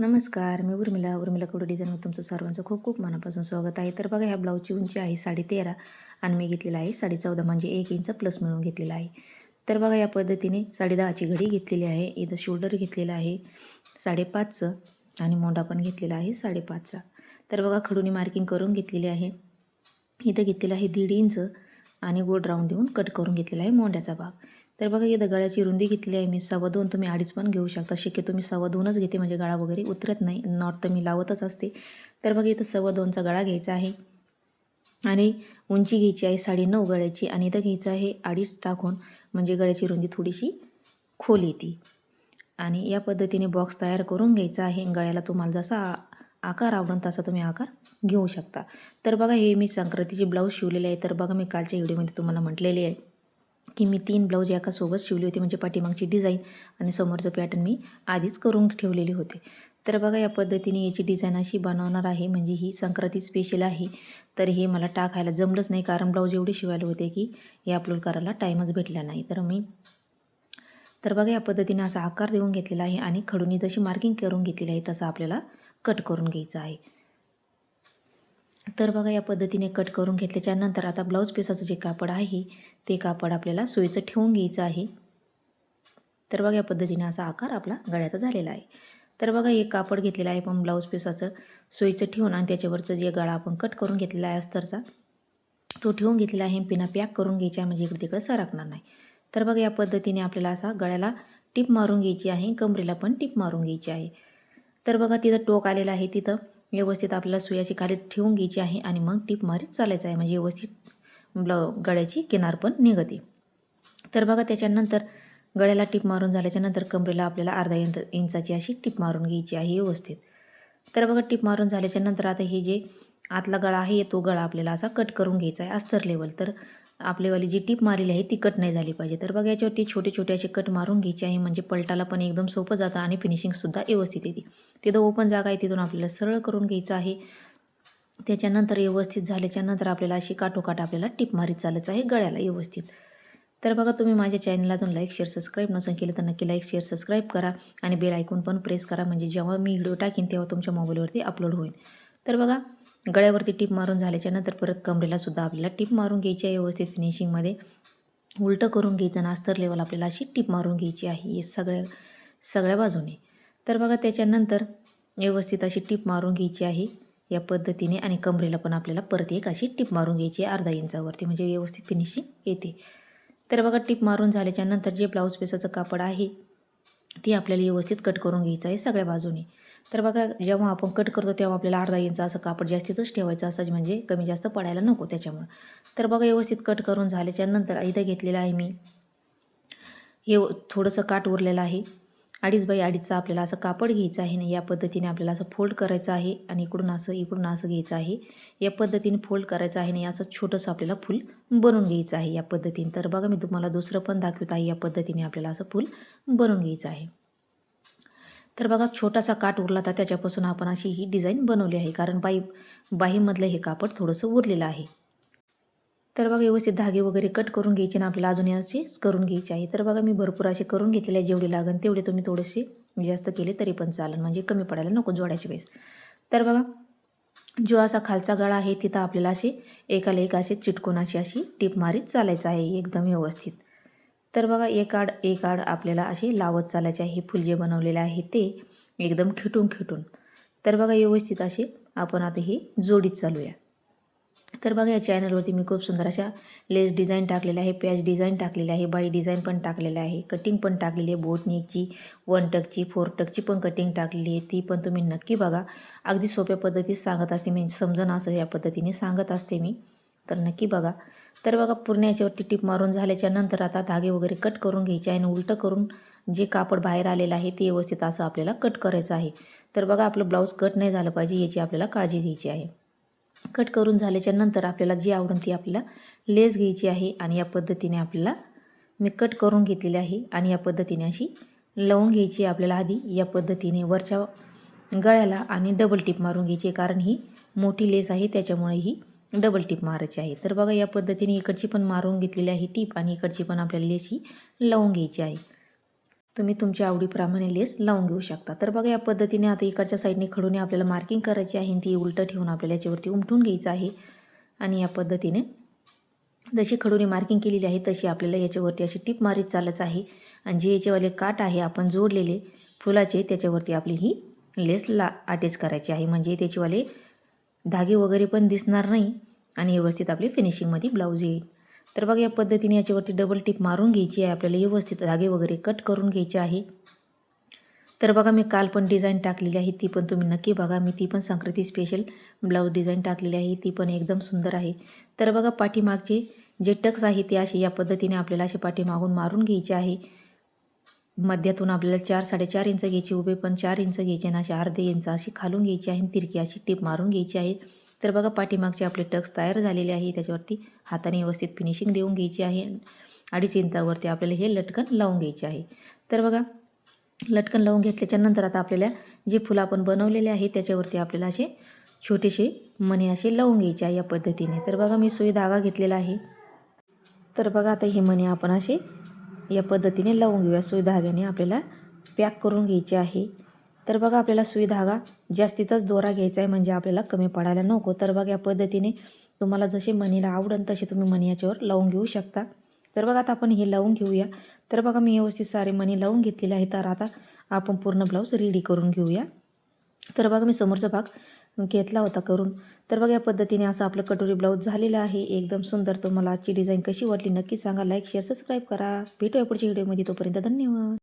नमस्कार, मी उर्मिला कुडे डिझाईनवर तुमचं सर्वांचं खूप खूप मनापासून स्वागत आहे. तर बघा, ह्या ब्लाऊजची उंची आहे 13.5 आणि मी घेतलेला आहे 14.5 म्हणजे 1 इंच प्लस मिळून घेतलेला आहे. तर बघा, या पद्धतीने 10.5ची घडी घेतलेली आहे. इथं शोल्डर घेतलेला आहे 5.5चं आणि मोंढा पण घेतलेला आहे 5.5चा. तर बघा, खडूनी मार्किंग करून घेतलेली आहे. इथं घेतलेलं आहे 1.5 इंच आणि गोल राऊंड देऊन कट करून घेतलेला आहे मोंढ्याचा भाग. तर बघा, इथं गळ्याची रुंदी घेतली आहे मी 2.25. तुम्ही 2.5 पण घेऊ शकता. शक्यतो मी 2.25च घेते, म्हणजे गळा वगैरे उतरत नाही. नॉट तर मी लावतच असते. तर बघा, इथं 2.25चा गळा घ्यायचा आहे आणि उंची घ्यायची आहे 9.5 गळ्याची आणि इथं घ्यायचं आहे 2.5 टाकून, म्हणजे गळ्याची रुंदी थोडीशी खोल येते. आणि या पद्धतीने बॉक्स तयार करून घ्यायचा आहे. गळ्याला तुम्हाला जसा आकार आवडेल तसा तुम्ही आकार घेऊ शकता. तर बघा, हे मी संक्रांतीचे ब्लाऊज शिवलेले आहे. तर बघा, मी कालच्या व्हिडिओमध्ये तुम्हाला म्हटलेले आहे की मी 3 ब्लाऊज एकासोबत शिवली होती, म्हणजे पाठीमागची डिझाईन आणि समोरचं पॅटर्न मी आधीच करून ठेवलेले होते. तर बघा, या पद्धतीने याची डिझाईन अशी बनवणार आहे, म्हणजे ही संक्रांती स्पेशल आहे. तर हे मला टाकायला जमलंच नाही, कारण ब्लाऊज एवढे शिवायला होते की हे अपलोड करायला टाईमच भेटला नाही. तर बघा, या पद्धतीने असा आकार देऊन घेतलेला आहे आणि खडूनी जशी मार्किंग करून घेतलेली आहे तसं आपल्याला कट करून घ्यायचं आहे. तर बघा, या पद्धतीने कट करून घेतल्याच्या नंतर आता ब्लाऊज पीसाचं जे कापड आहे ते कापड आपल्याला सुईचं ठेवून घ्यायचं आहे. तर बघा, या पद्धतीने असा आकार आपला गळ्याचा झालेला आहे. तर बघा, हे कापड घेतलेलं आहे पण ब्लाऊज पीसाचं सुईचं ठेवून आणि त्याच्यावरचं जे गळा आपण कट करून घेतलेला आहे अस्तरचा तो ठेवून घेतलेला आहे. पिना पॅक करून घ्यायची आहे, म्हणजे इकडे तिकडे सरकणार नाही. तर बघा, या पद्धतीने आपल्याला असा गळ्याला टिप मारून घ्यायची आहे, कमरेला पण टिप मारून घ्यायची आहे. तर बघा, तिथं टोक आलेलं आहे, तिथं व्यवस्थित आपल्याला सुयाची खाली ठेवून घ्यायची आहे आणि मग टिप मारीत चालायचं आहे, म्हणजे व्यवस्थित गळ्याची किनार पण निघते. तर बघा, त्याच्यानंतर गळ्याला टिप मारून झाल्याच्यानंतर कमरेला आपल्याला अर्धा इंचाची अशी टिप मारून घ्यायची आहे व्यवस्थित. तर बघा, टिप मारून झाल्याच्यानंतर आता हे जे आतला गळा आहे तो गळा आपल्याला असा कट करून घ्यायचा आहे अस्तर लेवल. तर आपल्यावाली जी टिप मारलेली आहे ती कट नाही झाली पाहिजे. तर बघा, याच्यावरती छोटे छोटे असे कट मारून घ्यायचे आहे, म्हणजे पलटाला पण एकदम सोपं जातं आणि फिनिशिंगसुद्धा व्यवस्थित येते. तिथं ओपन जागा आहे तिथून आपल्याला सरळ करून घ्यायचं आहे. त्याच्यानंतर व्यवस्थित झाल्याच्यानंतर आपल्याला अशी काठोकाठ आपल्याला टिप मारीत चालायचं आहे गळ्याला व्यवस्थित. तर बघा, तुम्ही माझ्या चॅनलला अजून लाईक शेअर सबस्क्राईब नसेल केलं तर नक्की लाईक शेअर सबस्क्राईब करा आणि बेल आयकॉन पण प्रेस करा, म्हणजे जेव्हा मी व्हिडिओ टाकीन तेव्हा तुमच्या मोबाईलवरती अपलोड होईल. तर बघा, गळ्यावरती टिप मारून झाल्याच्यानंतर परत कमरेलासुद्धा आपल्याला टिप मारून घ्यायची आहे व्यवस्थित फिनिशिंगमध्ये. उलटं करून घ्यायचं आणि अस्तर लेवल आपल्याला अशी टिप मारून घ्यायची आहे हे सगळ्या बाजूने. तर बघा, त्याच्यानंतर व्यवस्थित अशी टिप मारून घ्यायची आहे या पद्धतीने आणि कमरेला पण आपल्याला परत एक अशी टिप मारून घ्यायची आहे अर्धा इंचावरती, म्हणजे व्यवस्थित फिनिशिंग येते. तर बघा, टिप मारून झाल्याच्यानंतर जे ब्लाऊज पीसाचं कापड आहे ते आपल्याला व्यवस्थित कट करून घ्यायचं आहे सगळ्या बाजूने. तर बघा, जेव्हा आपण कट करतो तेव्हा आपल्याला अर्धा इंच असं कापड जास्तीतच ठेवायचं असं, म्हणजे कमी जास्त पडायला नको त्याच्यामुळं. तर बघा, व्यवस्थित कट करून झाल्याच्यानंतर इथं घेतलेलं आहे मी हे थोडंसं काठ उरलेलं आहे 2.5 बाय 2.5चा आपल्याला असं कापड घ्यायचं आहे ना. या पद्धतीने आपल्याला असं फोल्ड करायचं आहे आणि इकडून असं घ्यायचं आहे. या पद्धतीने फोल्ड करायचं आहे आणि असं छोटंसं आपल्याला फूल बनवून घ्यायचं आहे या पद्धतीने. तर बघा, मी तुम्हाला दुसरं पण दाखवत आहे. या पद्धतीने आपल्याला असं फूल बनवून घ्यायचं आहे. तर बघा, छोटासा काठ उरला तर त्याच्यापासून आपण अशी ही डिझाईन बनवली आहे, कारण बाहीमधलं हे कापड थोडंसं उरलेलं आहे. तर बघा, व्यवस्थित धागे वगैरे कट करून घ्यायचे ना आपल्याला अजून असेच करून घ्यायचे आहे. तर बघा, मी भरपूर असे करून घेतलेले आहे. जेवढे लागेल तेवढे तुम्ही थोडेसे जास्त केले तरी पण चालेल, म्हणजे कमी पडायला नको जोडायच्या वेळेस. तर बघा, जो असा खालचा गळा आहे तिथं आपल्याला असे एकाला एक असे चिटकून अशी टीप मारीत चालायचं आहे एकदम व्यवस्थित. तर बघा, एक आड आपल्याला असे लावत चालायचे आहे. हे फुल जे बनवलेले आहे ते एकदम खिटून. तर बघा, व्यवस्थित असे आपण आता ही जोडीत चालूया. तर बघा, या चॅनलवरती मी खूप सुंदर अशा लेस डिझाईन टाकलेल्या आहे, पॅच डिझाईन टाकलेल्या आहे, बाई डिझाईन पण टाकलेलं आहे, कटिंग पण टाकलेली आहे, बोटनेकची 1 टकची 4 टकची पण कटिंग टाकलेली आहे. ती पण तुम्ही नक्की बघा. अगदी सोप्या पद्धतीत सांगत असते मी, समजून असं या पद्धतीने सांगत असते मी, तर नक्की बघा. तर बघा, पूर्ण याच्यावरती टिप मारून झाल्याच्या नंतर आता धागे वगैरे कट करून घ्यायचे आहे आणि उलटं करून जे कापड बाहेर आलेलं आहे ते व्यवस्थित असं आपल्याला कट करायचं आहे. तर बघा, आपलं ब्लाऊज कट नाही झालं पाहिजे याची आपल्याला काळजी घ्यायची आहे. कट करून झाल्याच्या नंतर आपल्याला जी आवडेल ती आपल्याला लेस घ्यायची आहे आणि या पद्धतीने आपल्याला मी कट करून घेतलेली आहे आणि या पद्धतीने अशी लावून घ्यायची आपल्याला आधी या पद्धतीने वरच्या गळ्याला आणि डबल टिप मारून घ्यायची, कारण ही मोठी लेस आहे त्याच्यामुळे ही डबल टिप मारायची आहे. तर बघा, या पद्धतीने इकडची पण मारून घेतलेली आहे टिप आणि इकडची पण आपल्याला लेस ही लावून घ्यायची आहे. तुम्ही तुमच्या आवडीप्रमाणे लेस लावून घेऊ शकता. तर बघा या पद्धतीने आता इकडच्या साईडने खडूने आपल्याला मार्किंग करायची आहे आणि ती उलटं ठेवून आपल्याला याच्यावरती उमटून घ्यायचं आहे. आणि या पद्धतीने जशी खडूने मार्किंग केलेली आहे तशी आपल्याला याच्यावरती अशी टीप मारीत चालायचं आहे. आणि जे याच्यावाले काठ आहे आपण जोडलेले फुलाचे त्याच्यावरती आपली ही लेस अटॅच करायची आहे. म्हणजे त्याचेवाले धागे वगैरे पण दिसणार नाही आणि व्यवस्थित आपली फिनिशिंगमध्ये ब्लाऊज येईल. तर बघा या पद्धतीने याच्यावरती डबल टिप मारून घ्यायची आहे. आपल्याला व्यवस्थित धागे वगैरे कट करून घ्यायचे आहे. तर बघा मी काल पण डिझाईन टाकलेली आहे, ती पण तुम्ही नक्की बघा. मी ती पण संक्रांती स्पेशल ब्लाऊज डिझाईन टाकलेली आहे, ती पण एकदम सुंदर आहे. तर बघा पाठीमागचे जे टक्स आहे ते असे या पद्धतीने आपल्याला असे पाठीमागून मारून घ्यायचे आहे. मध्यातून आपल्याला 4-4.5 इंच घ्यायची, उभे पण 4 इंच घ्यायचे आणि असे अर्धे इंच अशी खालून घ्यायची आहे. तिरकी अशी टीप मारून घ्यायची आहे. तर बघा पाठीमागचे आपले टक्स तयार झालेले आहे. त्याच्यावरती हाताने व्यवस्थित फिनिशिंग देऊन घ्यायची आहे. 2.5 इंचावरती आपल्याला हे लटकन लावून घ्यायचे आहे. तर बघा लटकन लावून घेतल्याच्या नंतर आता आपल्याला जे फुलं आपण बनवलेले आहे त्याच्यावरती आपल्याला असे छोटेसे मणी असे लावून घ्यायचे आहे या पद्धतीने. तर बघा मी सुई धागा घेतलेला आहे. तर बघा आता हे मणी आपण असे या पद्धतीने लावून घेऊया. सुई धाग्याने आपल्याला पॅक करून घ्यायचे आहे. तर बघा आपल्याला सुई धागा जास्तीतच दोरा घ्यायचा आहे म्हणजे आपल्याला कमी पडायला नको. तर बघा या पद्धतीने तुम्हाला जसे मणीला आवडेल तसे तुम्ही मणी याच्यावर लावून घेऊ शकता. तर बघा आता आपण हे लावून घेऊया. तर बघा मी व्यवस्थित सारे मणी लावून घेतलेले आहे. तर आता आपण पूर्ण ब्लाऊज रेडी करून घेऊया. तर बघा मी समोरचा भाग घेतला होता करून. तर बघा या पद्धतीने असं आपलं कटोरी ब्लाऊज झालेलं आहे एकदम सुंदर. तुम्हाला आजची डिझाईन कशी वाटली नक्की सांगा. लाईक शेअर सबस्क्राईब करा. भेटूया पुढच्या व्हिडिओमध्ये. तोपर्यंत धन्यवाद.